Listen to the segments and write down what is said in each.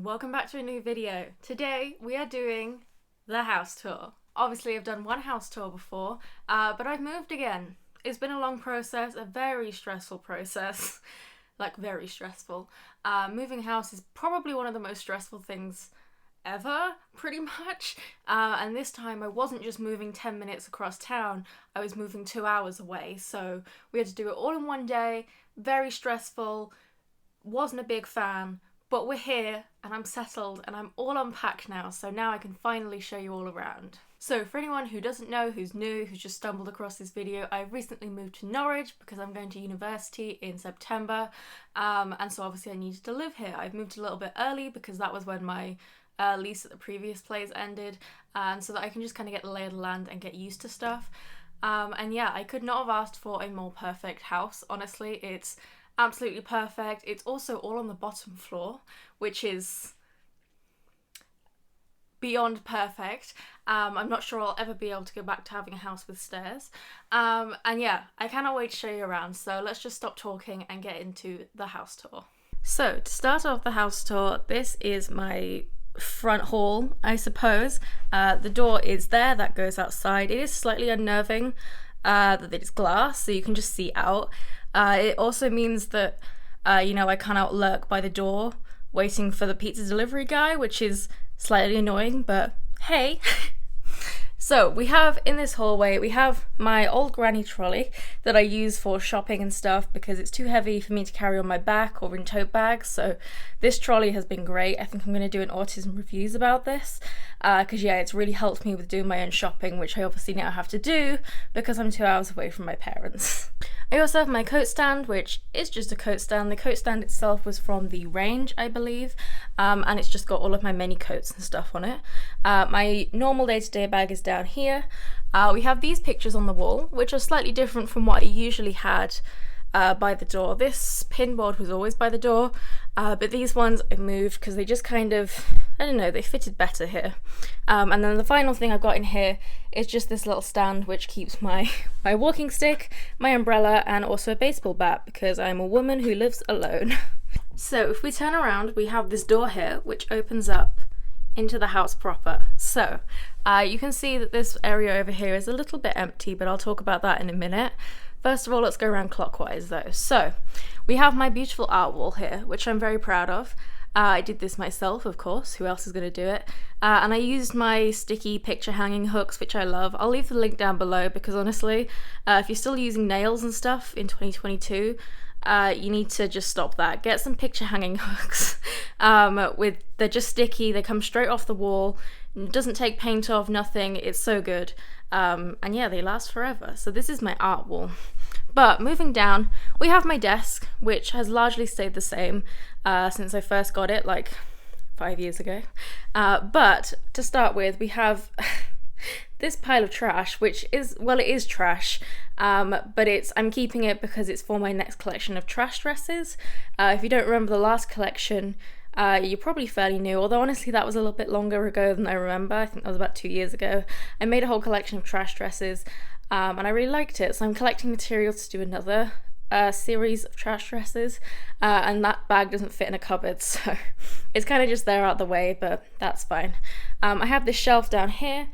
welcome back to a new video. Today we are doing the house tour. Obviously I've done one house tour before, but I've moved again. It's been a long process, a very stressful process, like very stressful. Moving house is probably one of the most stressful things ever, pretty much. And this time I wasn't just moving 10 minutes across town, I was moving 2 hours away. So we had to do it all in one day, very stressful, wasn't a big fan. But we're here and I'm settled and I'm all unpacked now, so now I can finally show you all around. So for anyone who doesn't know, who's new, who's just stumbled across this video, I recently moved to Norwich because I'm going to university in September, and so obviously I needed to live here. I've moved a little bit early because that was when my lease at the previous place ended, and so that I can just kind of get the lay of the land and get used to stuff. And yeah, I could not have asked for a more perfect house, honestly. It's absolutely perfect. It's also all on the bottom floor, which is beyond perfect. I'm not sure I'll ever be able to go back to having a house with stairs. And yeah, I cannot wait to show you around, so let's just stop talking and get into the house tour. So to start off the house tour, this is my front hall, I suppose. The door is there, that goes outside. It is slightly unnerving that it's glass, so you can just see out. It also means that, I can't lurk by the door waiting for the pizza delivery guy, which is slightly annoying, but hey. So we have, in this hallway, we have my old granny trolley that I use for shopping and stuff because it's too heavy for me to carry on my back or in tote bags, so this trolley has been great. I think I'm going to do an autism reviews about this, because yeah, it's really helped me with doing my own shopping, which I obviously now have to do because I'm 2 hours away from my parents. I also have my coat stand, which is just a coat stand. The coat stand itself was from the range, I believe, and it's just got all of my many coats and stuff on it. My normal day-to-day bag is down here. We have these pictures on the wall, which are slightly different from what I usually had by the door. This pinboard was always by the door, but these ones I moved because they just kind of, I don't know, they fitted better here. And then the final thing I've got in here is just this little stand which keeps my walking stick, my umbrella, and also a baseball bat because I'm a woman who lives alone. So if we turn around, we have this door here which opens up into the house proper. So you can see that this area over here is a little bit empty, but I'll talk about that in a minute. First of all, let's go around clockwise though. So we have my beautiful art wall here, which I'm very proud of. I did this myself, of course, who else is going to do it? And I used my sticky picture hanging hooks, which I love. I'll leave the link down below because honestly, if you're still using nails and stuff in 2022, you need to just stop that. Get some picture hanging hooks. They're just sticky, they come straight off the wall, it doesn't take paint off, nothing, it's so good. And yeah, they last forever. So this is my art wall. But moving down, we have my desk, which has largely stayed the same since I first got it, like 5 years ago. But to start with, we have this pile of trash, which is, well, it is trash, but I'm keeping it because it's for my next collection of trash dresses. If you don't remember the last collection, you're probably fairly new, although honestly that was a little bit longer ago than I remember. I think that was about 2 years ago. I made a whole collection of trash dresses, and I really liked it, so I'm collecting materials to do another series of trash dresses, and that bag doesn't fit in a cupboard, so it's kind of just there out the way, but that's fine. I have this shelf down here,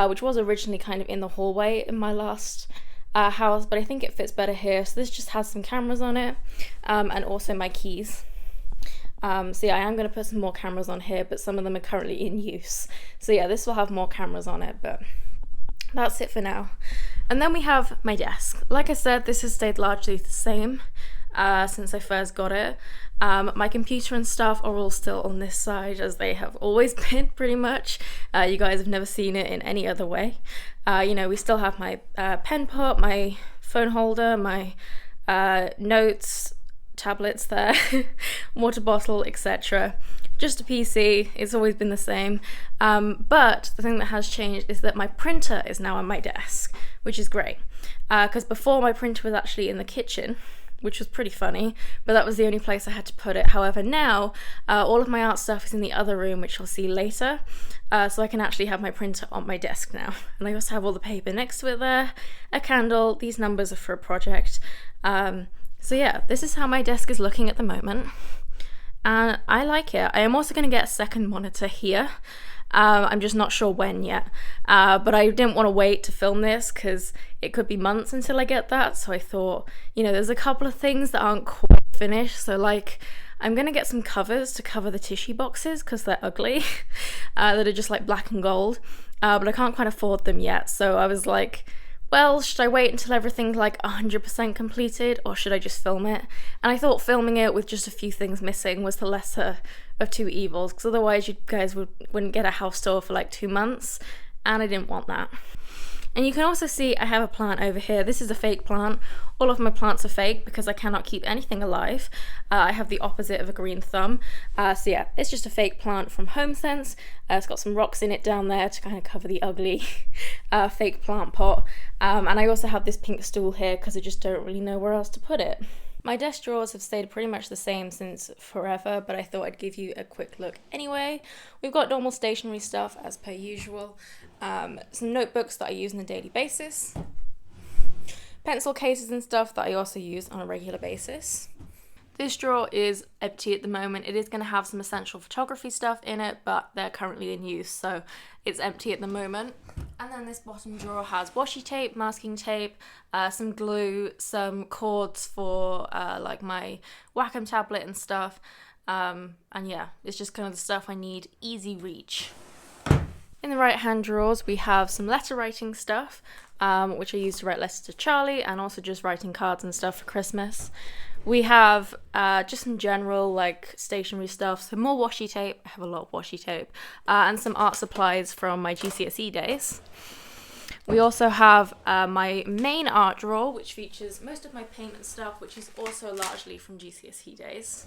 which was originally kind of in the hallway in my last house, but I think it fits better here, so this just has some cameras on it, and also my keys. So yeah, I am going to put some more cameras on here, but some of them are currently in use. So yeah, this will have more cameras on it, but that's it for now. And then we have my desk. Like I said, this has stayed largely the same since I first got it. My computer and stuff are all still on this side, as they have always been, pretty much. You guys have never seen it in any other way. We still have my pen pot, my phone holder, my notes, tablets there, water bottle, etc. Just a PC, it's always been the same. But the thing that has changed is that my printer is now on my desk, which is great. Because before my printer was actually in the kitchen, which was pretty funny, but that was the only place I had to put it. However, now all of my art stuff is in the other room, which you'll see later. So I can actually have my printer on my desk now. And I also have all the paper next to it there, a candle, these numbers are for a project. So yeah, this is how my desk is looking at the moment. and I like it. I am also going to get a second monitor here. I'm just not sure when yet, but I didn't want to wait to film this because it could be months until I get that, so I thought, you know, there's a couple of things that aren't quite finished, so like I'm gonna get some covers to cover the tissue boxes because they're ugly, that are just like black and gold, but I can't quite afford them yet, so I was like, well, should I wait until everything's like 100% completed, or should I just film it? And I thought filming it with just a few things missing was the lesser of two evils, because otherwise you guys wouldn't get a house tour for like 2 months, and I didn't want that. And you can also see I have a plant over here. This is a fake plant. All of my plants are fake because I cannot keep anything alive. I have the opposite of a green thumb. So yeah, it's just a fake plant from HomeSense. It's got some rocks in it down there to kind of cover the ugly fake plant pot. And I also have this pink stool here because I just don't really know where else to put it. My desk drawers have stayed pretty much the same since forever, but I thought I'd give you a quick look anyway. We've got normal stationery stuff as per usual, some notebooks that I use on a daily basis, pencil cases and stuff that I also use on a regular basis. This drawer is empty at the moment. It is going to have some essential photography stuff in it, but they're currently in use, so it's empty at the moment. And then this bottom drawer has washi tape, masking tape, some glue, some cords for like my Wacom tablet and stuff. And yeah, it's just kind of the stuff I need, easy reach. In the right hand drawers we have some letter writing stuff, which I use to write letters to Charlie, and also just writing cards and stuff for Christmas. We have just some general like stationery stuff, so more washi tape, I have a lot of washi tape, and some art supplies from my GCSE days. We also have my main art drawer, which features most of my paint and stuff, which is also largely from GCSE days.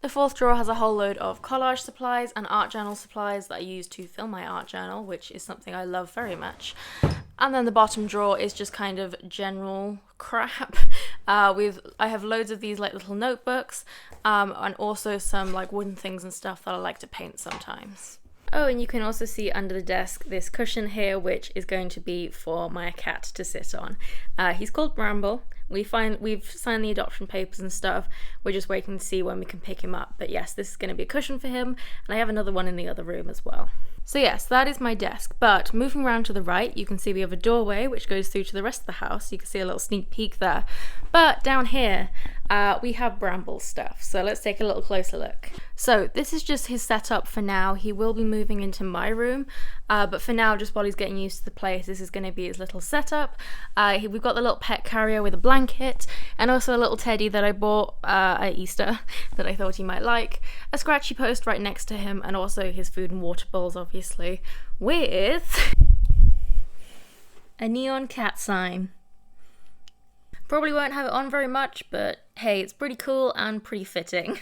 The fourth drawer has a whole load of collage supplies and art journal supplies that I use to fill my art journal, which is something I love very much. And then the bottom drawer is just kind of general crap. I have loads of these like little notebooks, and also some like wooden things and stuff that I like to paint sometimes. Oh, and you can also see under the desk this cushion here, which is going to be for my cat to sit on. He's called Bramble. We've signed the adoption papers and stuff. We're just waiting to see when we can pick him up. But yes, this is going to be a cushion for him, and I have another one in the other room as well. So yes, that is my desk, but moving around to the right, you can see we have a doorway which goes through to the rest of the house. You can see a little sneak peek there. But down here, we have Bramble's stuff, so let's take a little closer look. So this is just his setup for now. He will be moving into my room, but for now, just while he's getting used to the place, this is going to be his little setup. We've got the little pet carrier with a blanket, and also a little teddy that I bought at Easter that I thought he might like, a scratchy post right next to him, and also his food and water bowls, obviously, with a neon cat sign. Probably won't have it on very much, but hey, it's pretty cool and pretty fitting.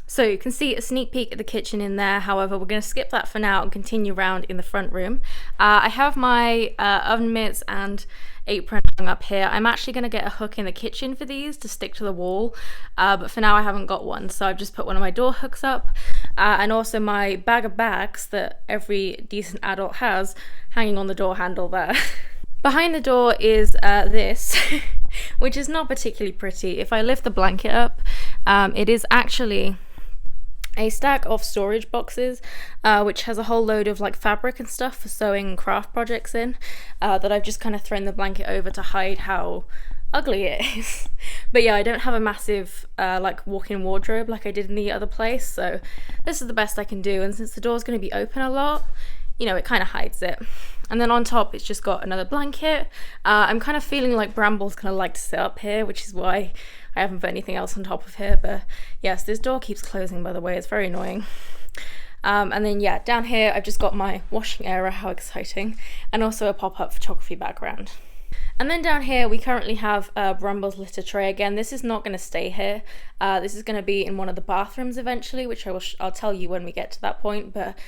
So you can see a sneak peek at the kitchen in there. However, we're going to skip that for now and continue around in the front room. I have my oven mitts and apron hung up here. I'm actually going to get a hook in the kitchen for these to stick to the wall, but for now I haven't got one, so I've just put one of my door hooks up, and also my bag of bags that every decent adult has hanging on the door handle there. Behind the door is this, which is not particularly pretty. If I lift the blanket up, it is actually a stack of storage boxes, which has a whole load of like fabric and stuff for sewing and craft projects in, that I've just kind of thrown the blanket over to hide how ugly it is. But yeah, I don't have a massive like walk-in wardrobe like I did in the other place, so this is the best I can do, and since the door's going to be open a lot, you know, it kind of hides it. And then on top it's just got another blanket. I'm kind of feeling like Bramble's kind of like to sit up here, which is why I haven't put anything else on top of here. But yes, this door keeps closing, by the way, it's very annoying. And then yeah, down here I've just got my washing area, how exciting, and also a pop-up photography background. And then down here we currently have Bramble's litter tray. Again, this is not going to stay here. This is going to be in one of the bathrooms eventually, which I'll tell you when we get to that point. But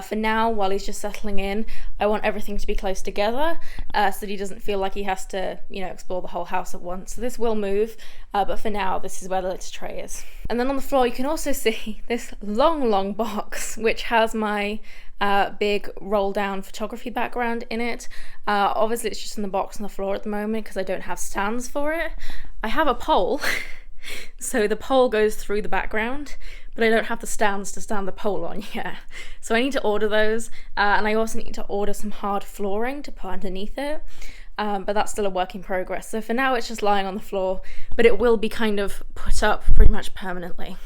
for now, while he's just settling in, I want everything to be close together, so that he doesn't feel like he has to, you know, explore the whole house at once. So this will move, but for now, this is where the litter tray is. And then on the floor, you can also see this long box, which has my big roll down photography background in it. Obviously it's just in the box on the floor at the moment because I don't have stands for it. I have a pole So the pole goes through the background, but I don't have the stands to stand the pole on yet. So I need to order those, and I also need to order some hard flooring to put underneath it. But that's still a work in progress. So for now it's just lying on the floor, but it will be kind of put up pretty much permanently.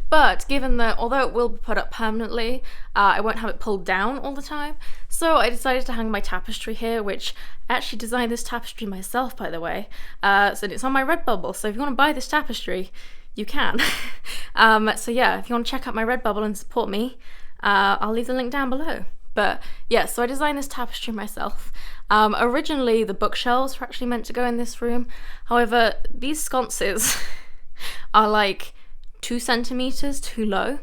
But given that, although it will be put up permanently, I won't have it pulled down all the time. So I decided to hang my tapestry here, which I actually designed this tapestry myself, by the way. So it's on my Redbubble, so if you want to buy this tapestry, you can. So yeah, if you want to check out my Redbubble and support me, I'll leave the link down below. But yeah, so I designed this tapestry myself. Originally, the bookshelves were actually meant to go in this room. However, these sconces are like 2 centimeters too low,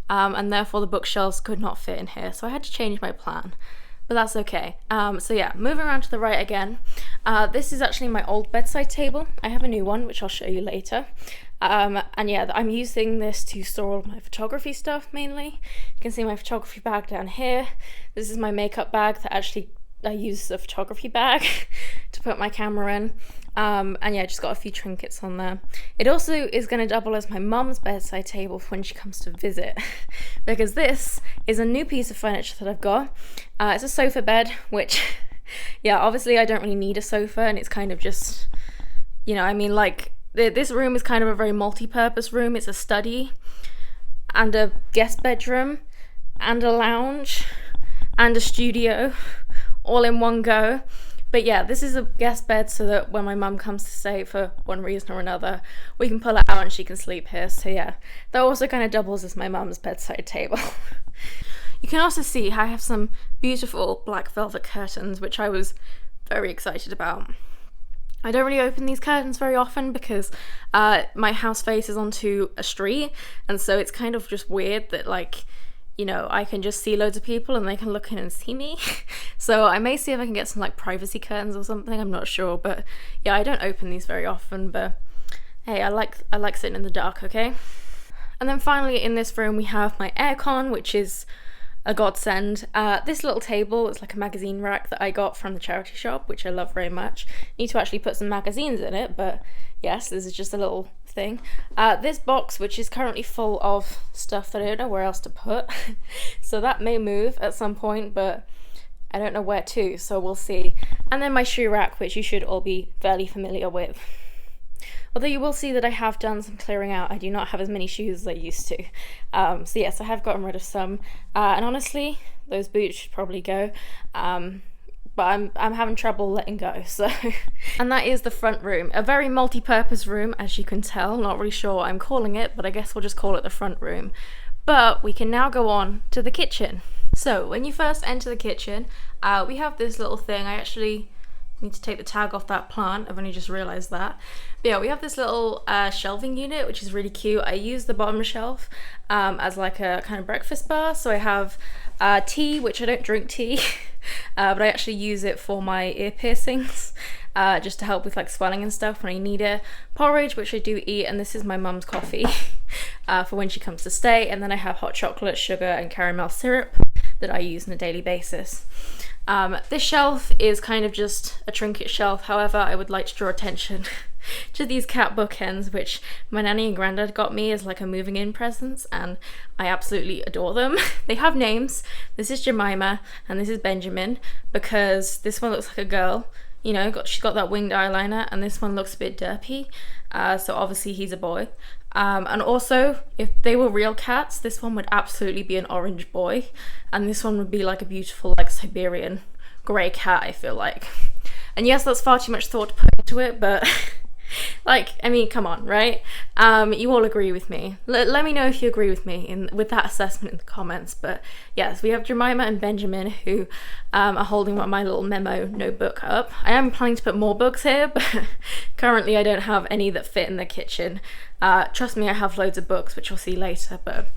and therefore the bookshelves could not fit in here, so I had to change my plan, but that's okay. So yeah, moving around to the right again, this is actually my old bedside table. I have a new one which I'll show you later, and yeah, I'm using this to store all my photography stuff mainly. You can see my photography bag down here. This is my makeup bag that actually I use as a photography bag to put my camera in. And yeah, just got a few trinkets on there. It also is going to double as my mum's bedside table for when she comes to visit, because this is a new piece of furniture that I've got. It's a sofa bed, which, yeah, obviously I don't really need a sofa, and it's kind of just, you know, I mean, like, this room is kind of a very multi-purpose room. It's a study, and a guest bedroom, and a lounge, and a studio, all in one go. But yeah, this is a guest bed so that when my mum comes to stay for one reason or another, we can pull it out and she can sleep here. So yeah, that also kind of doubles as my mum's bedside table. You can also see I have some beautiful black velvet curtains, which I was very excited about. I don't really open these curtains very often because my house faces onto a street, and so it's kind of just weird that, like, you know, I can just see loads of people and they can look in and see me. So I may see if I can get some like privacy curtains or something, I'm not sure, but yeah, I don't open these very often, but hey, I like sitting in the dark, okay? And then finally in this room we have my aircon, which is a godsend. This little table is like a magazine rack that I got from the charity shop, which I love very much. Need to actually put some magazines in it, but yes, this is just a little thing. This box, which is currently full of stuff that I don't know where else to put, so that may move at some point, but I don't know where to, so we'll see. And then my shoe rack, which you should all be fairly familiar with. Although you will see that I have done some clearing out. I do not have as many shoes as I used to. So yes, I have gotten rid of some. And honestly, those boots should probably go. But I'm having trouble letting go, so. And that is the front room. A very multi-purpose room, as you can tell. Not really sure what I'm calling it, but I guess we'll just call it the front room. But we can now go on to the kitchen. So when you first enter the kitchen, we have this little thing. I actually need to take the tag off that plant. I've only just realised that. But yeah, we have this little shelving unit, which is really cute. I use the bottom shelf as like a kind of breakfast bar. So I have tea, which I don't drink tea, but I actually use it for my ear piercings, just to help with like swelling and stuff when I need it. Porridge, which I do eat, and this is my mum's coffee for when she comes to stay. And then I have hot chocolate, sugar, and caramel syrup that I use on a daily basis. This shelf is kind of just a trinket shelf. However, I would like to draw attention to these cat bookends, which my nanny and granddad got me as like a moving in presents, and I absolutely adore them. They have names. This is Jemima and this is Benjamin, because this one looks like a girl, you know, she's got that winged eyeliner, and this one looks a bit derpy, so obviously he's a boy. And also, if they were real cats, this one would absolutely be an orange boy, and this one would be like a beautiful like Siberian grey cat, I feel like. And yes, that's far too much thought to put into it, but like, I mean, come on, right? You all agree with me. Let me know if you agree with me with that assessment in the comments. But yes, we have Jemima and Benjamin, who are holding my little memo notebook up. I am planning to put more books here, but currently I don't have any that fit in the kitchen. Trust me, I have loads of books, which you'll see later, but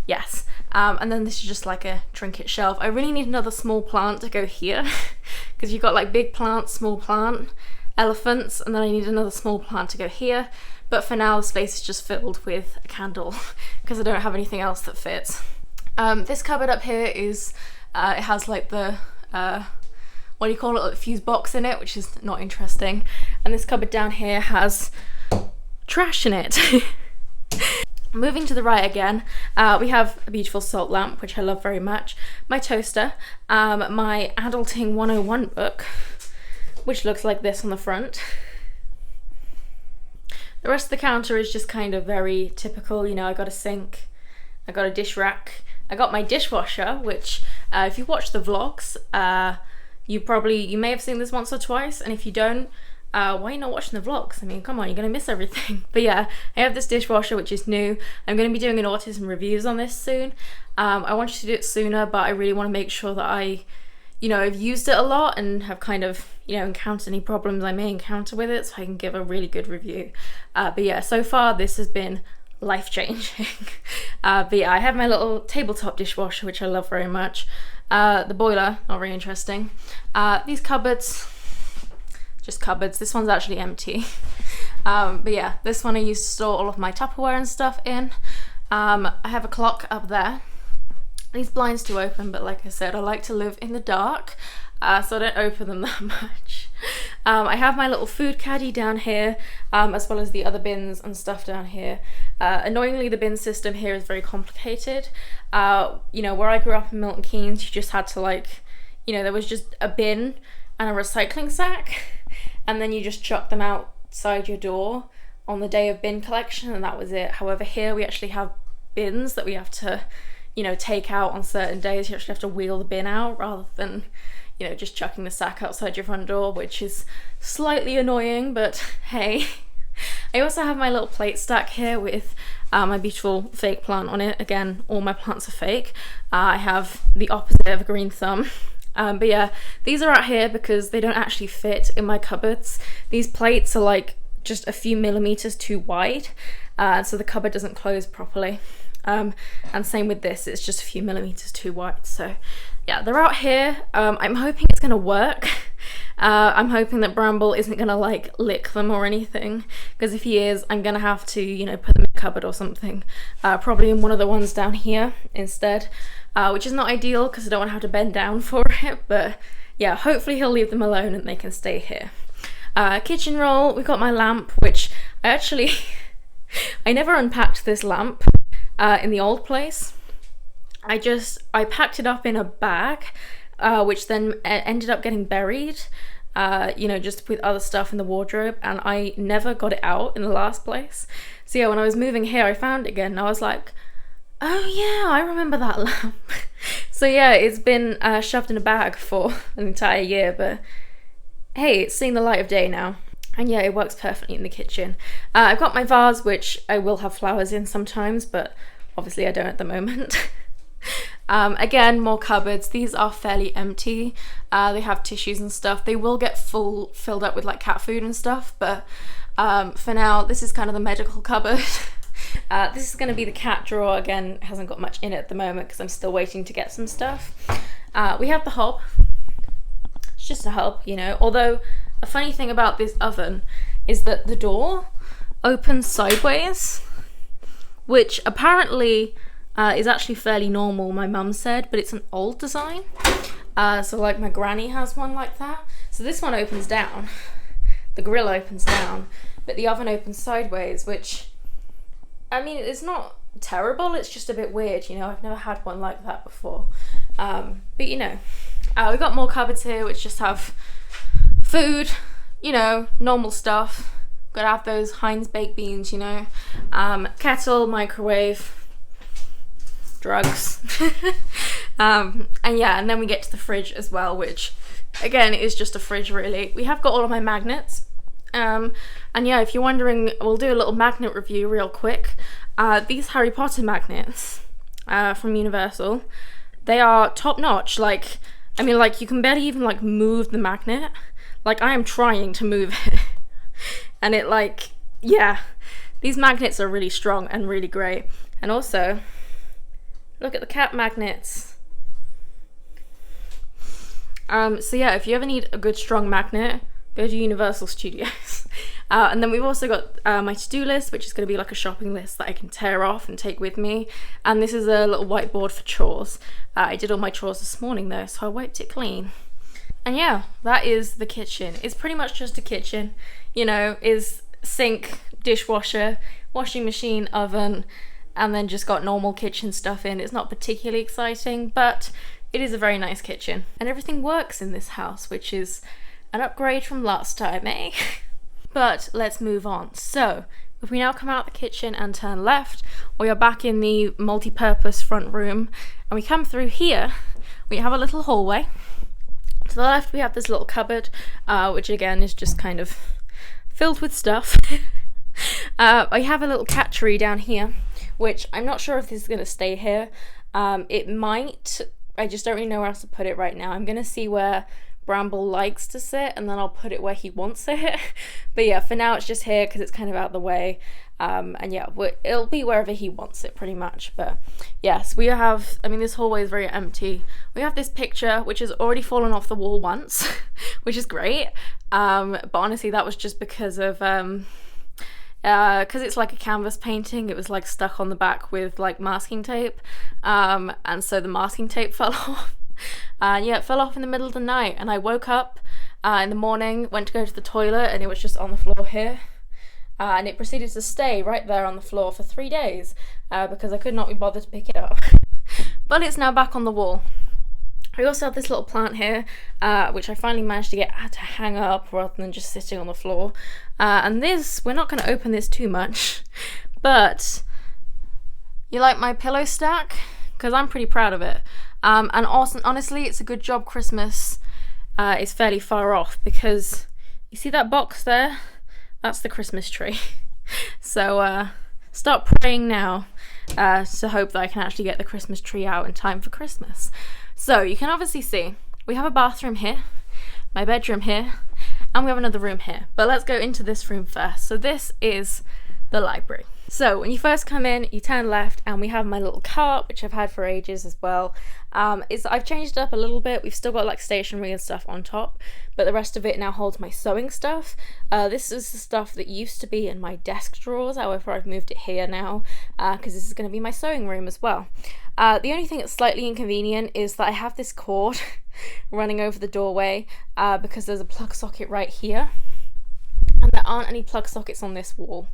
yes. And then this is just like a trinket shelf. I really need another small plant to go here, because you've got like big plant, small plant, elephants, and then I need another small plant to go here. But for now, the space is just filled with a candle because I don't have anything else that fits. This cupboard up here is, it has like the, what do you call it, like fuse box in it, which is not interesting. And this cupboard down here has trash in it. Moving to the right again, we have a beautiful salt lamp, which I love very much, my toaster, my Adulting 101 book, which looks like this on the front. The rest of the counter is just kind of very typical, you know. I got a sink, I got a dish rack, I got my dishwasher, which if you watch the vlogs, you may have seen this once or twice, and if you don't, why are you not watching the vlogs? I mean, come on, you're gonna miss everything. But yeah, I have this dishwasher, which is new. I'm gonna be doing an autism reviews on this soon. I wanted to do it sooner, but I really want to make sure that I've used it a lot and have kind of, encountered any problems I may encounter with it, so I can give a really good review. But yeah, so far this has been life-changing. But yeah, I have my little tabletop dishwasher, which I love very much. The boiler, not very interesting. These cupboards, just cupboards. This one's actually empty. But yeah, this one I used to store all of my Tupperware and stuff in. I have a clock up there. These blinds do open, but like I said, I like to live in the dark, so I don't open them that much. I have my little food caddy down here, as well as the other bins and stuff down here. Annoyingly, the bin system here is very complicated. Where I grew up in Milton Keynes, you just had to there was just a bin and a recycling sack, and then you just chuck them outside your door on the day of bin collection, and that was it. However, here we actually have bins that we have to take out on certain days. You actually have to wheel the bin out rather than just chucking the sack outside your front door, which is slightly annoying, but hey. I also have my little plate stack here with my beautiful fake plant on it. Again, all my plants are fake. I have the opposite of a green thumb. But yeah, these are out here because they don't actually fit in my cupboards. These plates are just a few millimeters too wide, so the cupboard doesn't close properly. And same with this, it's just a few millimeters too wide. So yeah, they're out here. I'm hoping it's gonna work. I'm hoping that Bramble isn't gonna lick them or anything, because if he is, I'm gonna have to put them in a cupboard or something, probably in one of the ones down here instead, which is not ideal because I don't want to have to bend down for it. But yeah, hopefully he'll leave them alone and they can stay here. Kitchen roll, we've got my lamp, which I never unpacked this lamp in the old place. I packed it up in a bag, which then ended up getting buried, just with other stuff in the wardrobe, and I never got it out in the last place. So yeah, when I was moving here, I found it again, and I was like, oh yeah, I remember that lamp. So yeah, it's been shoved in a bag for an entire year, but hey, it's seeing the light of day now. And yeah, it works perfectly in the kitchen. I've got my vase, which I will have flowers in sometimes, but obviously I don't at the moment. Again, more cupboards. These are fairly empty. They have tissues and stuff. They will get filled up with cat food and stuff, but for now, this is kind of the medical cupboard. This is going to be the cat drawer. Again, it hasn't got much in it at the moment because I'm still waiting to get some stuff. We have the hob. It's just a hob, although a funny thing about this oven is that the door opens sideways, which apparently is actually fairly normal, my mum said, but it's an old design. So my granny has one like that. So this one opens down, the grill opens down, but the oven opens sideways, which, it's not terrible, it's just a bit weird, I've never had one like that before. But we've got more cupboards here which just have food, normal stuff. Gotta have those Heinz baked beans, kettle, microwave, drugs. And then we get to the fridge as well, which again is just a fridge really. We have got all of my magnets. If you're wondering, we'll do a little magnet review real quick. These Harry Potter magnets from Universal, they are top notch. You can barely even move the magnet. I am trying to move it. And these magnets are really strong and really great. And also, look at the cat magnets. If you ever need a good strong magnet, go to Universal Studios. And then we've also got my to-do list, which is going to be a shopping list that I can tear off and take with me. And this is a little whiteboard for chores. I did all my chores this morning though, so I wiped it clean. And yeah, that is the kitchen. It's pretty much just a kitchen. sink, dishwasher, washing machine, oven, and then just got normal kitchen stuff in. It's not particularly exciting, but it is a very nice kitchen. And everything works in this house, which is an upgrade from last time, eh? But let's move on. So, if we now come out the kitchen and turn left, we are back in the multi-purpose front room, and we come through here, we have a little hallway. To the left we have this little cupboard, which again is just kind of filled with stuff. I have a little cat tree down here, which I'm not sure if this is going to stay here. It might, I just don't really know where else to put it right now. I'm going to see where Bramble likes to sit, and then I'll put it where he wants it. But yeah, for now it's just here because it's kind of out of the way. And yeah, it'll be wherever he wants it pretty much. But yes, we have, I mean, this hallway is very empty. We have this picture which has already fallen off the wall once, which is great. But honestly, that was just because of because it's like a canvas painting. It was like stuck on the back with like masking tape, and so the masking tape fell off. And yeah, it fell off in the middle of the night, and I woke up in the morning, went to go to the toilet, and it was just on the floor here. And it proceeded to stay right there on the floor for 3 days because I could not be bothered to pick it up. But it's now back on the wall. We also have this little plant here, which I finally managed to get to hang up rather than just sitting on the floor. And this, we're not going to open this too much, but you like my pillow stack? Because I'm pretty proud of it. And also, honestly, it's a good job Christmas is fairly far off, because you see that box there? That's the Christmas tree. So start praying now to hope that I can actually get the Christmas tree out in time for Christmas. So you can obviously see we have a bathroom here, my bedroom here, and we have another room here. But let's go into this room first. So this is the library. So when you first come in, you turn left, and we have my little cart, which I've had for ages as well. I've changed it up a little bit. We've still got like stationery and stuff on top, but the rest of it now holds my sewing stuff. This is the stuff that used to be in my desk drawers. However, I've moved it here now because this is going to be my sewing room as well. The only thing that's slightly inconvenient is that I have this cord running over the doorway because there's a plug socket right here. And there aren't any plug sockets on this wall,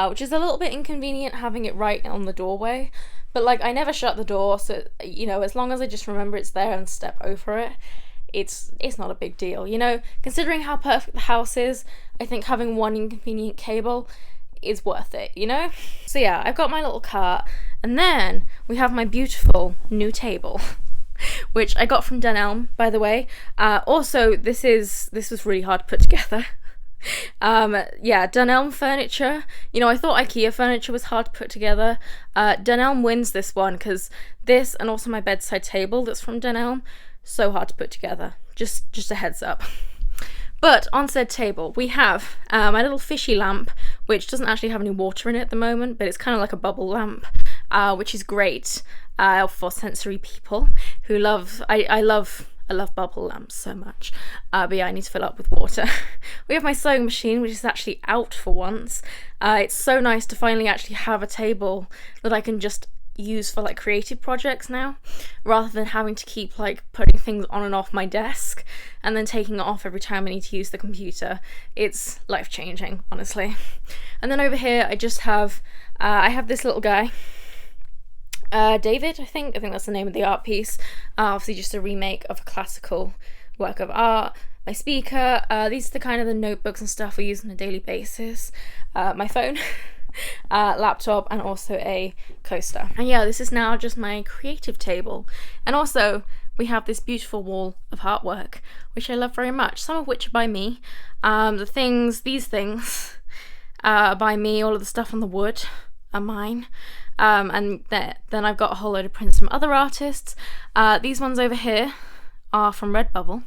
which is a little bit inconvenient having it right on the doorway. But like, I never shut the door, so you know, as long as I just remember it's there and step over it, it's not a big deal. You know, considering how perfect the house is, I think having one inconvenient cable is worth it, you know? So yeah, I've got my little cart, and then we have my beautiful new table. Which I got from Dunelm, by the way. Also, this was really hard to put together. Yeah, Dunelm furniture. You know, I thought IKEA furniture was hard to put together. Dunelm wins this one, because this and also my bedside table that's from Dunelm, so hard to put together. Just a heads up. But on said table, we have my little fishy lamp, which doesn't actually have any water in it at the moment, but it's kind of like a bubble lamp, which is great for sensory people who love. I love bubble lamps so much, but yeah, I need to fill up with water. We have my sewing machine, which is actually out for once. It's so nice to finally actually have a table that I can just use for like creative projects now, rather than having to keep like putting things on and off my desk and then taking it off every time I need to use the computer. It's life-changing, honestly. And then over here I just have I have this little guy, David, I think that's the name of the art piece. Obviously just a remake of a classical work of art. My speaker, these are the kind of the notebooks and stuff we use on a daily basis. My phone, laptop, and also a coaster. And yeah, this is now just my creative table. And also we have this beautiful wall of artwork, which I love very much, some of which are by me. These things are by me. All of the stuff on the wood are mine. And then I've got a whole load of prints from other artists. These ones over here are from Redbubble.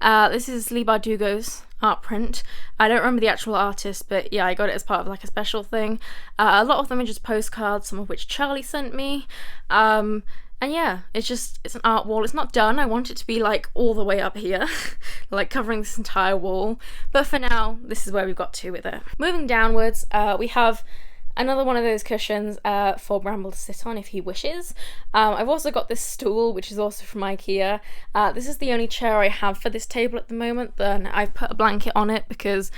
This is Lee Bardugo's art print. I don't remember the actual artist, but yeah, I got it as part of like a special thing. A lot of them are just postcards, some of which Charlie sent me. And yeah, it's an art wall. It's not done. I want it to be like all the way up here, like covering this entire wall. But for now, this is where we've got to with it. Moving downwards, we have another one of those cushions for Bramble to sit on if he wishes. I've also got this stool, which is also from IKEA. This is the only chair I have for this table at the moment. Then I've put a blanket on it because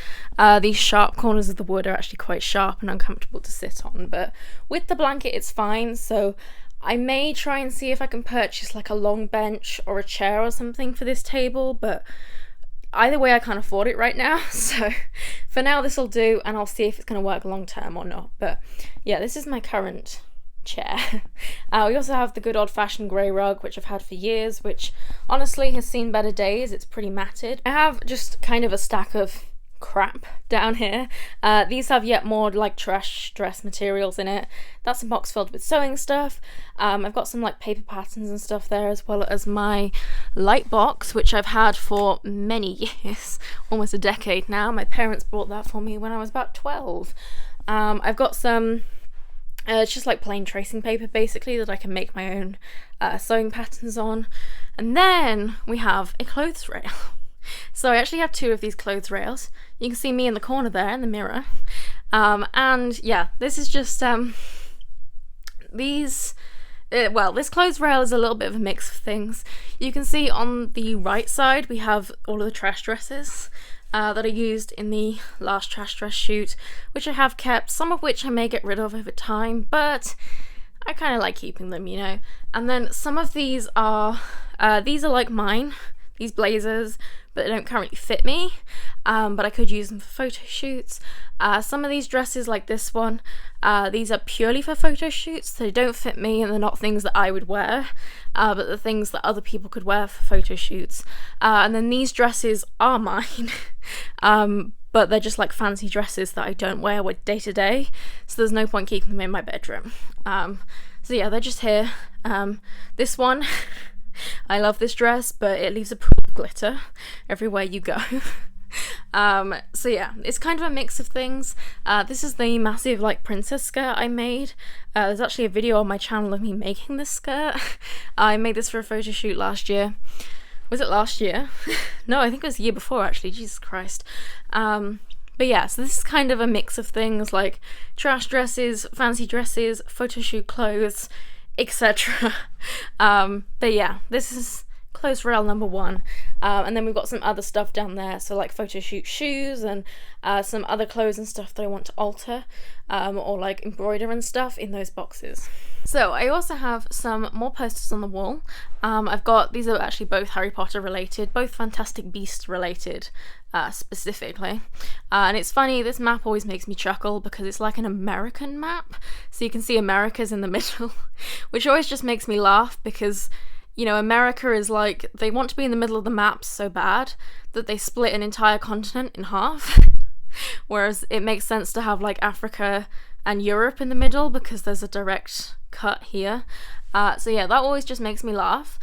these sharp corners of the wood are actually quite sharp and uncomfortable to sit on, but with the blanket it's fine. So I may try and see if I can purchase like a long bench or a chair or something for this table, but either way I can't afford it right now, so for now this will do, and I'll see if it's going to work long term or not. But yeah, this is my current chair. We also have the good old-fashioned grey rug, which I've had for years, which honestly has seen better days. It's pretty matted. I have just kind of a stack of crap down here. These have yet more like trash dress materials in it. That's a box filled with sewing stuff. I've got some like paper patterns and stuff there, as well as my light box, which I've had for many years, almost a decade now. My parents bought that for me when I was about 12. I've got some it's just like plain tracing paper basically that I can make my own sewing patterns on. And then we have a clothes rail. So I actually have two of these clothes rails. You can see me in the corner there in the mirror. And yeah, this is just this clothes rail is a little bit of a mix of things. You can see on the right side we have all of the trash dresses that I used in the last trash dress shoot, which I have kept, some of which I may get rid of over time, but I kind of like keeping them, you know. And then some of these are like mine, these blazers, but they don't currently fit me, but I could use them for photo shoots. Some of these dresses, like this one, these are purely for photo shoots. They don't fit me and they're not things that I would wear, but the things that other people could wear for photo shoots. And then these dresses are mine, but they're just like fancy dresses that I don't wear day to day, so there's no point keeping them in my bedroom. So yeah, they're just here. This one, I love this dress, but it leaves a pool of glitter everywhere you go. So yeah, it's kind of a mix of things. This is the massive like princess skirt I made. There's actually a video on my channel of me making this skirt. I made this for a photo shoot last year. Was it last year? No, I think it was the year before actually, Jesus Christ. But yeah, so this is kind of a mix of things like trash dresses, fancy dresses, photo shoot clothes, etc. But yeah, this is clothes rail number 1, and then we've got some other stuff down there, so like photo shoot shoes and some other clothes and stuff that I want to alter, or like embroider and stuff in those boxes. So I also have some more posters on the wall. I've got, these are actually both Harry Potter related, both Fantastic Beasts related, specifically. And it's funny, this map always makes me chuckle because it's like an American map, so you can see America's in the middle, which always just makes me laugh because, you know, America is like, they want to be in the middle of the map so bad that they split an entire continent in half, whereas it makes sense to have like Africa and Europe in the middle because there's a direct cut here. So yeah, that always just makes me laugh,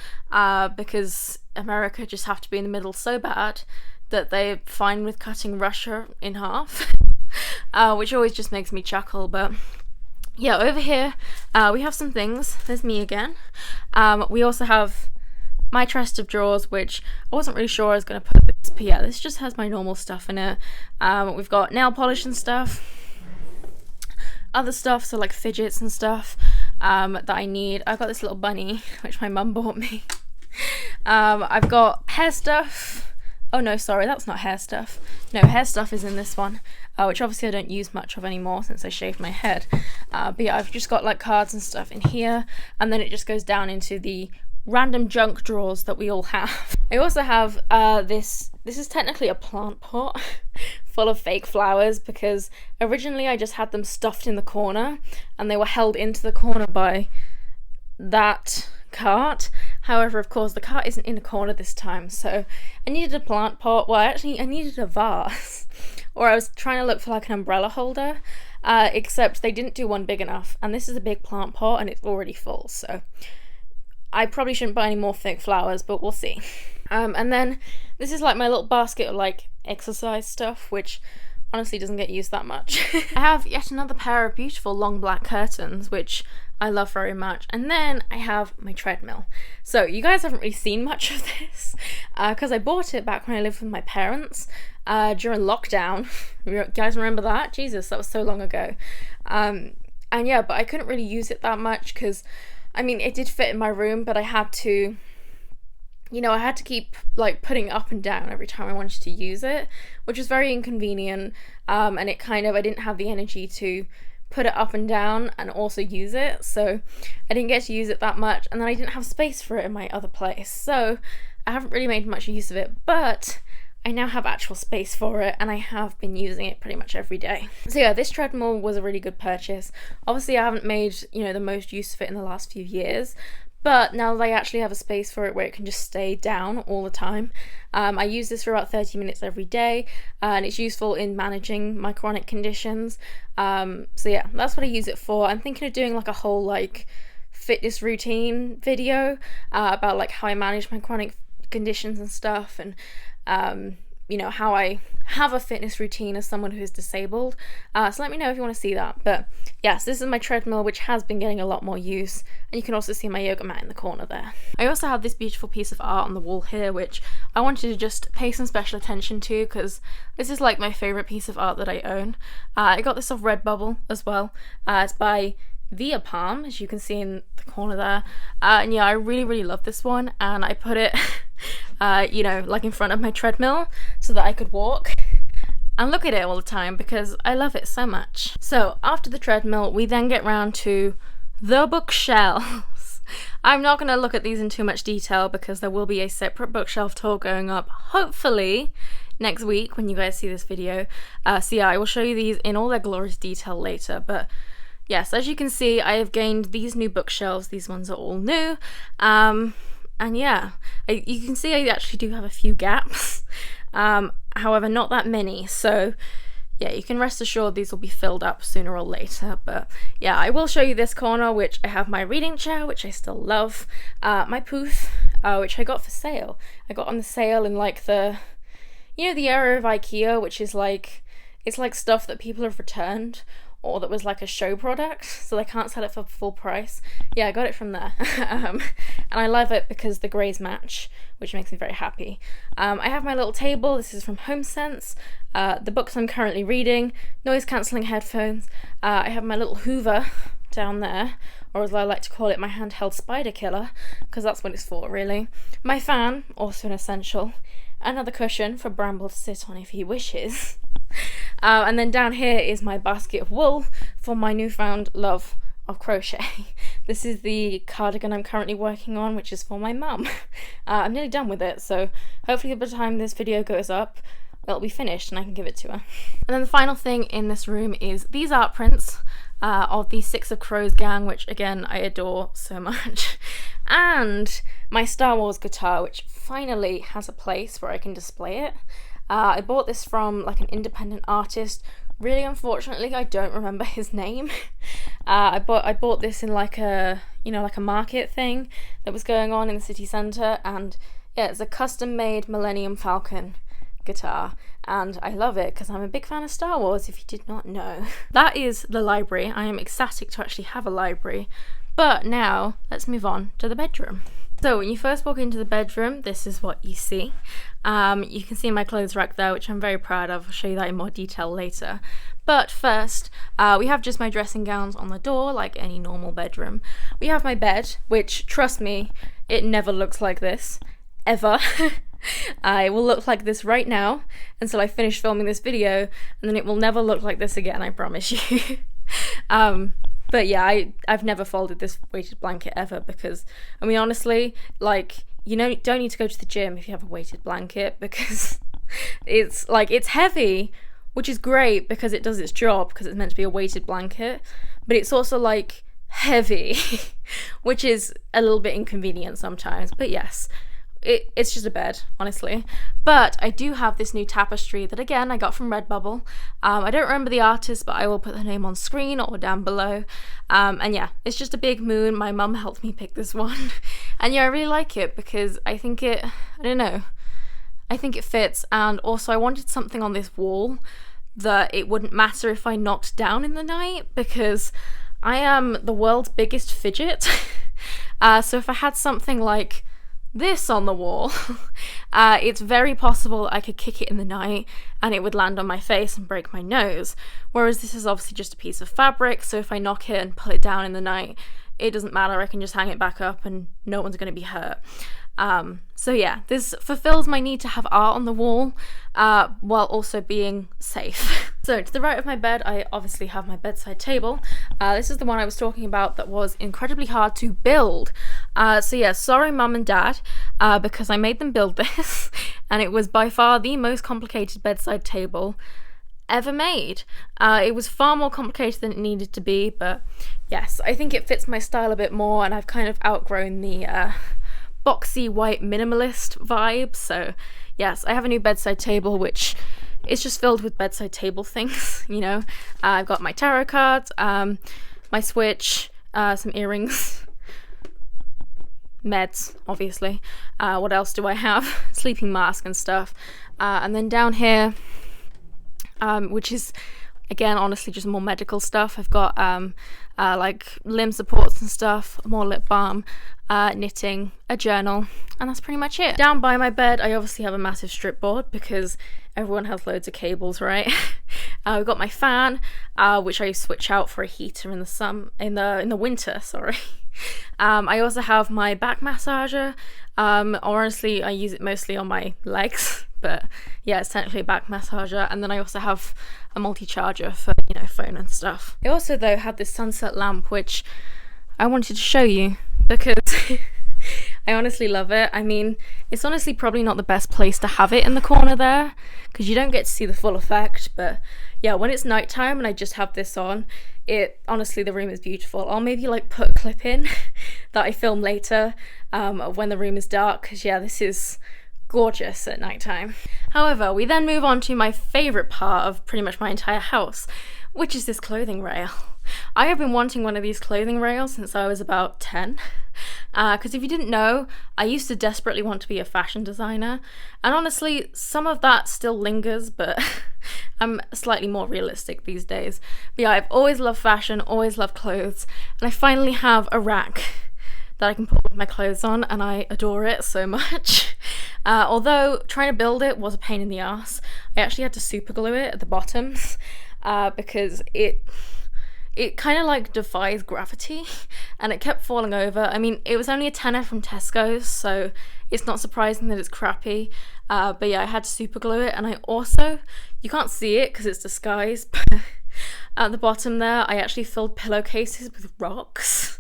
because America just have to be in the middle so bad that they're fine with cutting Russia in half, which always just makes me chuckle. But yeah, over here we have some things. There's me again. We also have my chest of drawers, which I wasn't really sure I was going to put this, but yeah, this just has my normal stuff in it. We've got nail polish and stuff, other stuff, so like fidgets and stuff that I need. I've got this little bunny, which my mum bought me. I've got hair stuff. Oh no, sorry, that's not hair stuff. No, hair stuff is in this one, which obviously I don't use much of anymore since I shaved my head. But yeah, I've just got like cards and stuff in here, and then it just goes down into the random junk drawers that we all have. I also have this is technically a plant pot full of fake flowers, because originally I just had them stuffed in the corner and they were held into the corner by that cart. However, of course, the cart isn't in a corner this time, so I needed a plant pot. Well, actually, I needed a vase, or I was trying to look for like an umbrella holder, except they didn't do one big enough, and this is a big plant pot and it's already full, so I probably shouldn't buy any more fake flowers, but we'll see. And then this is like my little basket of like exercise stuff, which honestly doesn't get used that much. I have yet another pair of beautiful long black curtains, which I love very much. And then I have my treadmill. So you guys haven't really seen much of this because I bought it back when I lived with my parents during lockdown. You guys remember that? Jesus, that was so long ago. And yeah, but I couldn't really use it that much because, I mean, it did fit in my room, but I had to, you know, I had to keep like putting it up and down every time I wanted to use it, which was very inconvenient. And it kind of, I didn't have the energy to put it up and down and also use it, so I didn't get to use it that much, and then I didn't have space for it in my other place, so I haven't really made much use of it, but I now have actual space for it, and I have been using it pretty much every day. So yeah, this treadmill was a really good purchase. Obviously I haven't made, you know, the most use of it in the last few years, but now that I actually have a space for it where it can just stay down all the time, I use this for about 30 minutes every day, and it's useful in managing my chronic conditions. So yeah, that's what I use it for. I'm thinking of doing like a whole like fitness routine video about like how I manage my chronic conditions and stuff, and you know, how I have a fitness routine as someone who is disabled. So let me know if you want to see that. But yes, this is my treadmill, which has been getting a lot more use, and you can also see my yoga mat in the corner there. I also have this beautiful piece of art on the wall here, which I wanted to just pay some special attention to because this is like my favourite piece of art that I own. I got this off Redbubble as well. It's by Via Palm, as you can see in the corner there, and yeah, I really love this one, and I put it you know, like in front of my treadmill so that I could walk and look at it all the time because I love it so much. So after the treadmill, we then get round to the bookshelves. I'm not going to look at these in too much detail because there will be a separate bookshelf tour going up, hopefully next week when you guys see this video. So yeah, I will show you these in all their glorious detail later, but yes, as you can see, I have gained these new bookshelves. These ones are all new. And yeah, you can see I actually do have a few gaps. However, not that many. So yeah, you can rest assured these will be filled up sooner or later. But yeah, I will show you this corner, which I have my reading chair, which I still love. My poof, which I got for sale. I got on the sale in like the, you know, the area of IKEA, which is like, it's like stuff that people have returned, or that was like a show product, so they can't sell it for full price. Yeah, I got it from there. And I love it because the greys match, which makes me very happy. I have my little table. This is from HomeSense. The books I'm currently reading, noise cancelling headphones. I have my little Hoover down there, or as I like to call it, my handheld spider killer, because that's what it's for really. My fan, also an essential. Another cushion for Bramble to sit on if he wishes. And then down here is my basket of wool for my newfound love of crochet. This is the cardigan I'm currently working on, which is for my mum. I'm nearly done with it, so hopefully by the time this video goes up, it'll be finished and I can give it to her. And then the final thing in this room is these art prints of the Six of Crows gang, which again I adore so much. And my Star Wars guitar, which finally has a place where I can display it. I bought this from like an independent artist. Really, unfortunately, I don't remember his name. I bought this in like a, you know, like a market thing that was going on in the city centre, and yeah, it's a custom-made Millennium Falcon guitar, and I love it because I'm a big fan of Star Wars, if you did not know. That is the library. I am ecstatic to actually have a library, but now let's move on to the bedroom. So when you first walk into the bedroom, this is what you see. You can see my clothes rack there, which I'm very proud of. I'll show you that in more detail later. But first, we have just my dressing gowns on the door, like any normal bedroom. We have my bed, which, trust me, it never looks like this, ever. It will look like this right now until I finish filming this video, and then it will never look like this again, I promise you. But yeah, I've never folded this weighted blanket ever because, I mean, honestly, like, you know, don't need to go to the gym if you have a weighted blanket because it's like, it's heavy, which is great because it does its job because it's meant to be a weighted blanket, but it's also like heavy, which is a little bit inconvenient sometimes. But yes, it's just a bed, honestly. But I do have this new tapestry that, again, I got from Redbubble. I don't remember the artist, but I will put the name on screen or down below. And yeah, it's just a big moon. My mum helped me pick this one. And yeah, I really like it because I think I don't know, I think it fits. And also I wanted something on this wall that it wouldn't matter if I knocked down in the night, because I am the world's biggest fidget. So if I had something like this on the wall, it's very possible I could kick it in the night and it would land on my face and break my nose. Whereas this is obviously just a piece of fabric, so if I knock it and pull it down in the night, it doesn't matter, I can just hang it back up and no one's going to be hurt. So yeah, this fulfills my need to have art on the wall, while also being safe. So to the right of my bed, I obviously have my bedside table. This is the one I was talking about that was incredibly hard to build. So yeah, sorry mum and dad, because I made them build this, and it was by far the most complicated bedside table ever made. It was far more complicated than it needed to be, but yes, I think it fits my style a bit more, and I've kind of outgrown the boxy white minimalist vibe. So yes, I have a new bedside table which is just filled with bedside table things, you know. I've got my tarot cards, my switch, some earrings, meds obviously, what else do I have, sleeping mask and stuff, and then down here, which is again honestly just more medical stuff, I've got like limb supports and stuff, more lip balm, knitting, a journal, and that's pretty much it. Down by my bed I obviously have a massive strip board because everyone has loads of cables, right? We've got my fan, which I switch out for a heater in the winter, sorry. I also have my back massager, or honestly I use it mostly on my legs, but yeah, it's technically a back massager. And then I also have a multi-charger for, you know, phone and stuff. I also though had this sunset lamp which I wanted to show you because I honestly love it. I mean, it's honestly probably not the best place to have it in the corner there because you don't get to see the full effect, but yeah, when it's nighttime and I just have this on, it honestly, the room is beautiful. I'll maybe like put a clip in that I film later of when the room is dark, because yeah, this is gorgeous at nighttime. However, we then move on to my favourite part of pretty much my entire house, which is this clothing rail. I have been wanting one of these clothing rails since I was about 10, because if you didn't know, I used to desperately want to be a fashion designer, and honestly some of that still lingers, but I'm slightly more realistic these days. But yeah, I've always loved fashion, always loved clothes, and I finally have a rack that I can put my clothes on, and I adore it so much. Although trying to build it was a pain in the ass. I actually had to super glue it at the bottoms because it kind of like defies gravity and it kept falling over. I mean, it was only a tenner from Tesco's, so it's not surprising that it's crappy. But yeah, I had to super glue it, and I also, you can't see it because it's disguised, but at the bottom there, I actually filled pillowcases with rocks.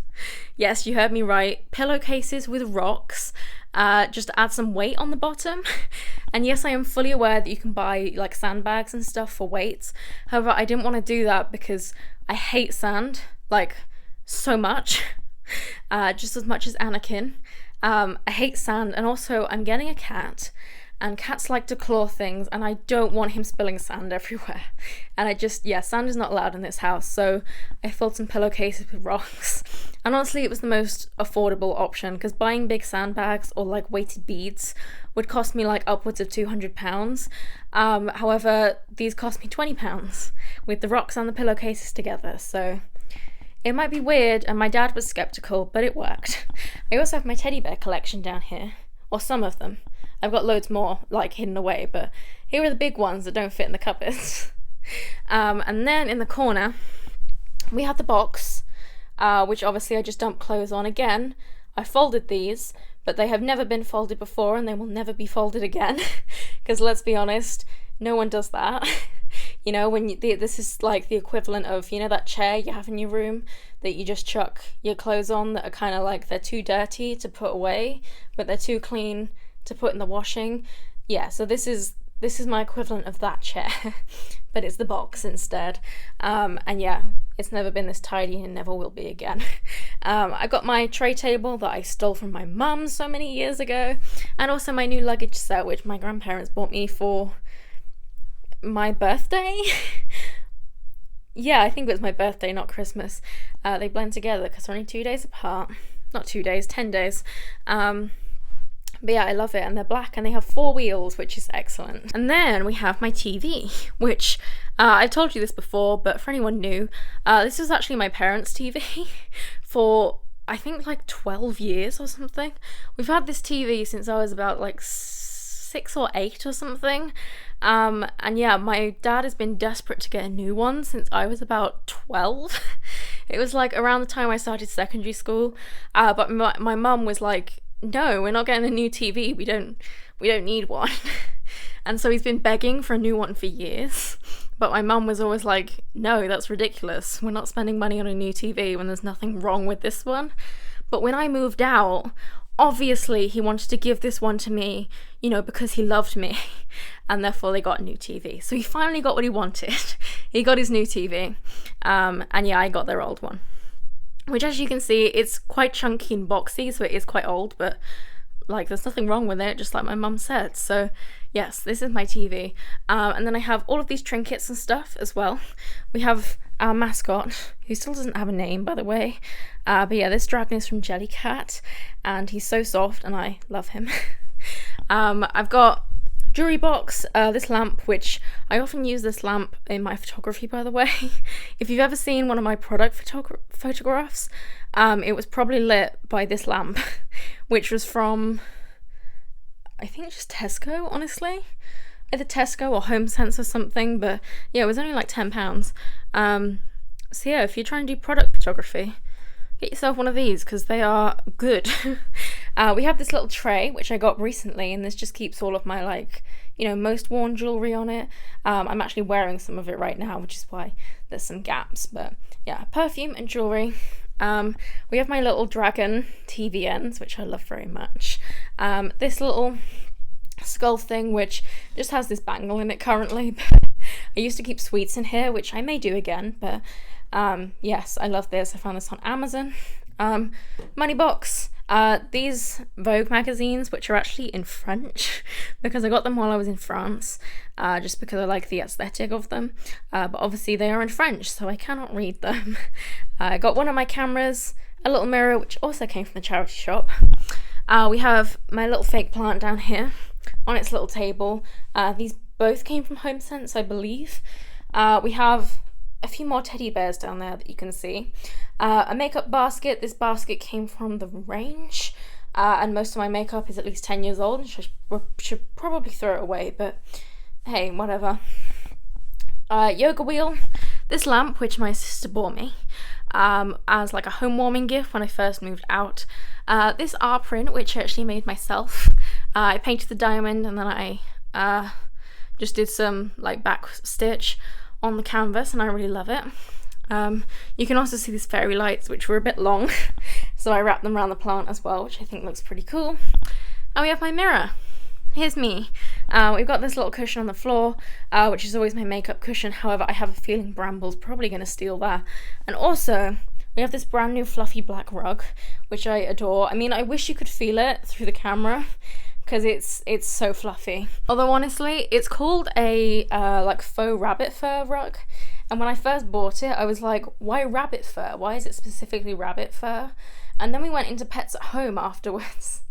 Yes, you heard me right, pillowcases with rocks, just to add some weight on the bottom. And yes, I am fully aware that you can buy like sandbags and stuff for weights. However, I didn't want to do that because I hate sand, like, so much, just as much as Anakin. I hate sand, and also I'm getting a cat, and cats like to claw things, and I don't want him spilling sand everywhere. And I just, yeah, sand is not allowed in this house, so I filled some pillowcases with rocks. And honestly, it was the most affordable option, because buying big sandbags or like weighted beads would cost me like upwards of £200. However, these cost me £20 with the rocks and the pillowcases together, so it might be weird, and my dad was skeptical, but it worked. I also have my teddy bear collection down here, or some of them. I've got loads more like hidden away, but here are the big ones that don't fit in the cupboards. And then in the corner we have the box, which obviously I just dumped clothes on again. I folded these, but they have never been folded before, and they will never be folded again, because let's be honest, no one does that. You know, when this is like the equivalent of, you know, that chair you have in your room that you just chuck your clothes on that are kind of like, they're too dirty to put away, but they're too clean to put in the washing. Yeah, so this is my equivalent of that chair, but it's the box instead. And yeah, it's never been this tidy and never will be again. I got my tray table that I stole from my mum so many years ago, and also my new luggage set, which my grandparents bought me for my birthday. Yeah, I think it was my birthday, not Christmas. They blend together because they're only 2 days apart. Not 2 days, 10 days. But yeah, I love it, and they're black and they have 4 wheels, which is excellent. And then we have my TV, which I've told you this before, but for anyone new, this was actually my parents' TV for I think like 12 years or something. We've had this TV since I was about like 6 or 8 or something. And yeah, my dad has been desperate to get a new one since I was about 12. It was like around the time I started secondary school. But my mum was like, no, we're not getting a new TV. We don't need one. And so he's been begging for a new one for years. But my mum was always like, no, that's ridiculous. We're not spending money on a new TV when there's nothing wrong with this one. But when I moved out, obviously he wanted to give this one to me, you know, because he loved me. And therefore they got a new TV. So he finally got what he wanted. He got his new TV. And yeah, I got their old one. Which, as you can see, it's quite chunky and boxy, so it is quite old, but like there's nothing wrong with it, just like my mum said. So yes, this is my TV. And then I have all of these trinkets and stuff as well. We have our mascot, who still doesn't have a name, by the way. But yeah, this dragon is from Jellycat, and he's so soft, and I love him. I've got jewelry box, this lamp, which I often use this lamp in my photography, by the way. If you've ever seen one of my product photographs, it was probably lit by this lamp, which was from, I think just Tesco, honestly. Either Tesco or HomeSense or something, but yeah, it was only like £10. So yeah, if you're trying to do product photography, get yourself one of these, because they are good. We have this little tray, which I got recently, and this just keeps all of my, like, you know, most worn jewellery on it. I'm actually wearing some of it right now, which is why there's some gaps. But yeah, perfume and jewellery. We have my little dragon TVNs, which I love very much. This little skull thing, which just has this bangle in it currently. I used to keep sweets in here, which I may do again, but yes, I love this. I found this on Amazon. Money box. These Vogue magazines, which are actually in French, because I got them while I was in France, just because I like the aesthetic of them, but obviously they are in French, so I cannot read them. I got one of my cameras, a little mirror, which also came from the charity shop. We have my little fake plant down here on its little table. These both came from HomeSense, I believe. We have a few more teddy bears down there that you can see. A makeup basket. This basket came from the range, and most of my makeup is at least 10 years old, and should probably throw it away, but hey, whatever. Yoga wheel. This lamp, which my sister bought me as like a home warming gift when I first moved out. This art print, which I actually made myself. I painted the diamond, and then I just did some like back stitch on the canvas, and I really love it. You can also see these fairy lights, which were a bit long, so I wrapped them around the plant as well, which I think looks pretty cool. And we have my mirror. Here's me. We've got this little cushion on the floor, which is always my makeup cushion. However, I have a feeling Bramble's probably going to steal that. And also, we have this brand new fluffy black rug, which I adore. I mean, I wish you could feel it through the camera, because it's so fluffy. Although honestly, it's called a like faux rabbit fur rug. And when I first bought it, I was like, why rabbit fur? Why is it specifically rabbit fur? And then we went into Pets at Home afterwards,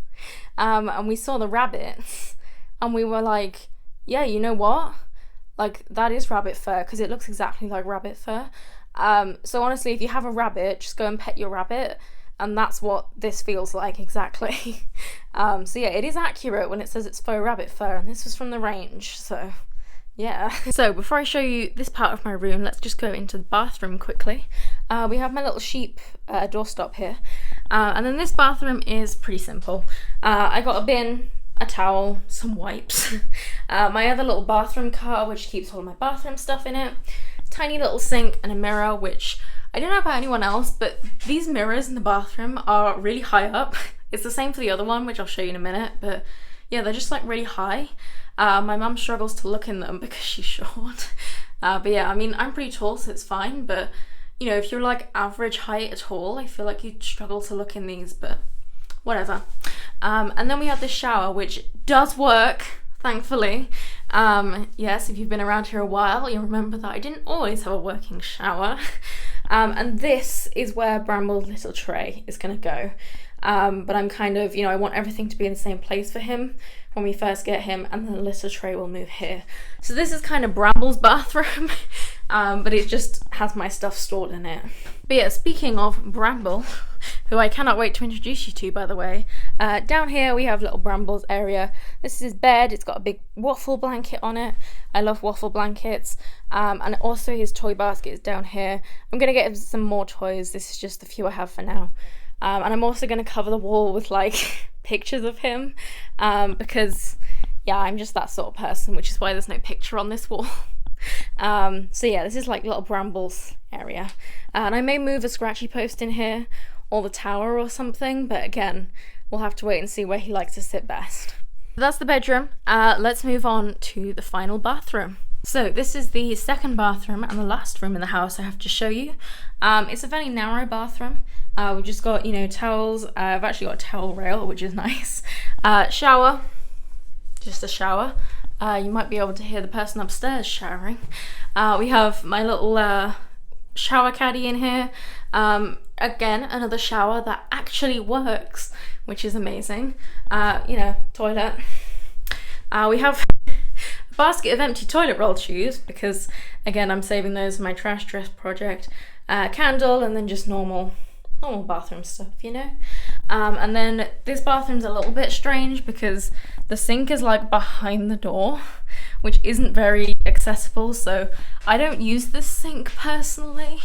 and we saw the rabbits, and we were like, yeah, you know what? Like, that is rabbit fur, because it looks exactly like rabbit fur. So honestly, if you have a rabbit, just go and pet your rabbit, and that's what this feels like exactly. So yeah, it is accurate when it says it's faux rabbit fur, and this was from the range, so yeah. So before I show you this part of my room, let's just go into the bathroom quickly. We have my little sheep doorstop here, and then this bathroom is pretty simple. I got a bin, a towel, some wipes, my other little bathroom car, which keeps all my bathroom stuff in it, tiny little sink, and a mirror, which I don't know about anyone else, but these mirrors in the bathroom are really high up. It's the same for the other one, which I'll show you in a minute, but yeah, they're just like really high. My mum struggles to look in them because she's short. But yeah, I mean, I'm pretty tall, so it's fine, but you know, if you're like average height at all, I feel like you'd struggle to look in these, but whatever. And then we have this shower, which does work, thankfully. Yes, if you've been around here a while, you'll remember that I didn't always have a working shower. And this is where Bramble's little tray is going to go. but I'm kind of, I want everything to be in the same place for him when we first get him, and then the litter tray will move here. So this is kind of Bramble's bathroom, but it just has my stuff stored in it. But yeah, speaking of Bramble, who I cannot wait to introduce you to, by the way, down here we have little Bramble's area. This is his bed. It's got a big waffle blanket on it. I love waffle blankets. And also his toy basket is down here. I'm going to get him some more toys. This is just the few I have for now. And I'm also going to cover the wall with like pictures of him, because yeah, I'm just that sort of person, which is why there's no picture on this wall. So yeah, this is like little Bramble's area, and I may move a scratchy post in here or the tower or something, but again, we'll have to wait and see where he likes to sit best. That's the bedroom. Let's move on to the final bathroom. So this is the second bathroom and the last room in the house I have to show you. It's a very narrow bathroom. We've just got, towels. I've actually got a towel rail, which is nice. Shower, just a shower. You might be able to hear the person upstairs showering. We have my little shower caddy in here. Again, another shower that actually works, which is amazing. Toilet. We have a basket of empty toilet roll shoes because, again, I'm saving those for my trash dress project. Candle, and then just normal bathroom stuff, and then this bathroom's a little bit strange because the sink is like behind the door, which isn't very accessible, so I don't use this sink personally,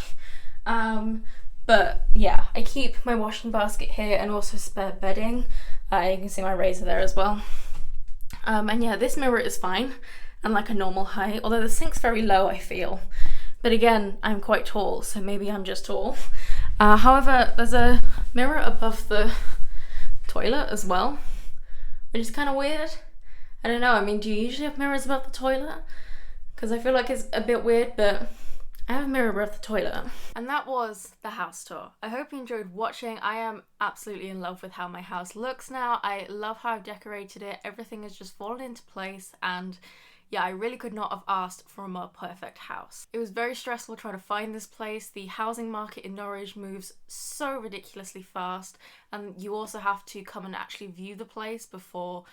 but yeah, I keep my washing basket here and also spare bedding. You can see my razor there as well, and yeah, this mirror is fine and like a normal height, although the sink's very low, I feel. But again, I'm quite tall, so maybe I'm just tall. However, there's a mirror above the toilet as well, which is kind of weird. I don't know, do you usually have mirrors above the toilet? Because I feel like it's a bit weird, but I have a mirror above the toilet. And that was the house tour. I hope you enjoyed watching. I am absolutely in love with how my house looks now. I love how I've decorated it. Everything has just fallen into place, and yeah, I really could not have asked for a more perfect house. It was very stressful trying to find this place. The housing market in Norwich moves so ridiculously fast, and you also have to come and actually view the place before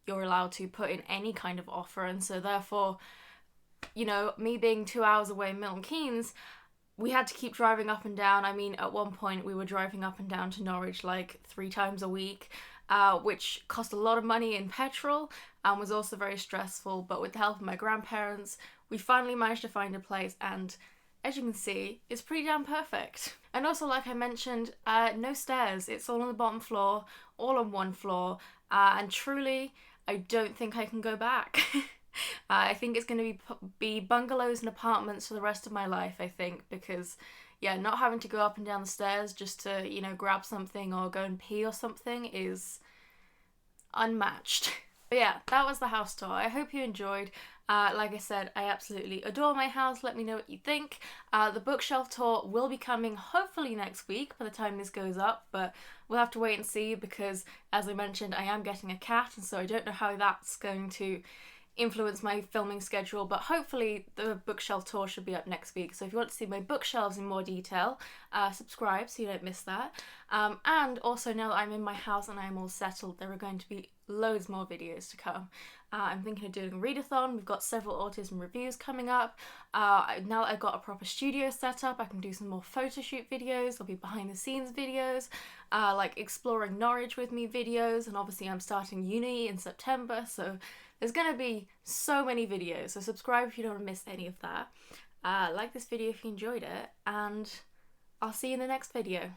you're allowed to put in any kind of offer. And so therefore, me being 2 hours away in Milton Keynes, we had to keep driving up and down. At one point we were driving up and down to Norwich like 3 times a week, which cost a lot of money in petrol and was also very stressful. But with the help of my grandparents, we finally managed to find a place, and as you can see, it's pretty damn perfect. And also, like I mentioned, no stairs. It's all on the bottom floor, all on one floor, and truly, I don't think I can go back. I think it's going to be bungalows and apartments for the rest of my life, I think, because yeah, not having to go up and down the stairs just to, grab something or go and pee or something is unmatched. But yeah, that was the house tour. I hope you enjoyed. Like I said, I absolutely adore my house. Let me know what you think. The bookshelf tour will be coming hopefully next week by the time this goes up, but we'll have to wait and see because, as I mentioned, I am getting a cat, and so I don't know how that's going to influence my filming schedule, but hopefully the bookshelf tour should be up next week. So if you want to see my bookshelves in more detail, subscribe so you don't miss that. And also, now that I'm in my house and I'm all settled, there are going to be loads more videos to come. I'm thinking of doing a readathon. We've got several autism reviews coming up. Now that I've got a proper studio set up, I can do some more photo shoot videos. There'll be behind the scenes videos, like exploring Norwich with me videos, and obviously I'm starting uni in September, so there's gonna be so many videos, so subscribe if you don't want to miss any of that. Like this video if you enjoyed it, and I'll see you in the next video.